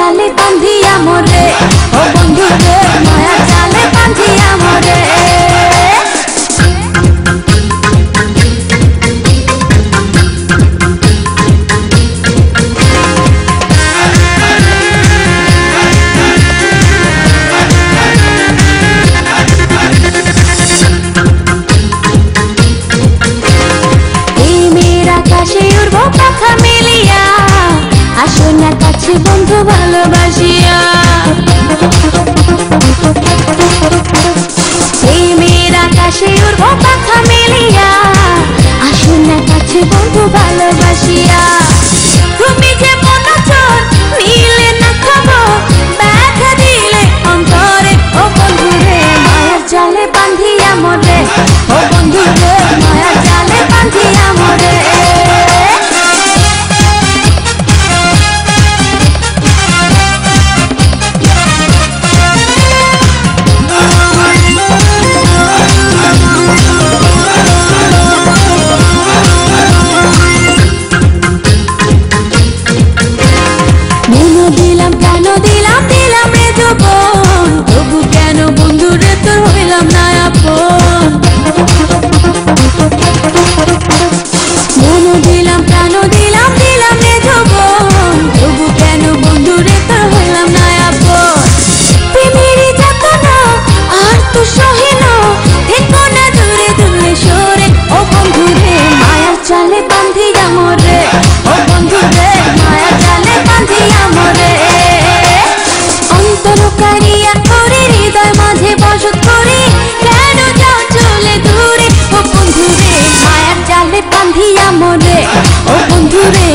জালে বাঁধিয়া মোরে ও বন্ধু রে মায়ার জালে বাঁধিয়া মোরে পাখা মেলিয়া আসো না কাছে বন্ধু ভালোবাসিয়া প্রেমের আকাশে উড়বো পাখা মেলিয়া আসো না কাছে বন্ধু ভালোবাসিয়া তুমি যে মনোচর নিলে না খবর ব্যথা দিলে অন্তরে ও বন্ধু রে মায়ার জালে বাঁধিয়া মোরে ও বন্ধু রে মায়ার জালে বাঁধিয়া মোরে দিলাম কেন দিলাম দিলাম রে যৌবন তবু কেন বন্ধু রে তোর হইলাম না আপন মন দিলাম কেন দিলাম দিলাম রে যৌবন তবু কেন বন্ধু রে তোর হইলাম না আপন প্রেমেরই যাতনা আর তো সহে না থেকো না দূরে দূরে সরে ও বন্ধু রে মায়ার জালে বাঁধিয়া মোরে ও বন্ধু রে মায়ার জালে বাঁধিয়া মোরে অন্তরকারিয়া করে হৃদয় মাঝে বসত করে কেন যাও চলে দূরে ও বন্ধু রে মায়ার জালে বাঁধিয়া মোরে ও বন্ধু রে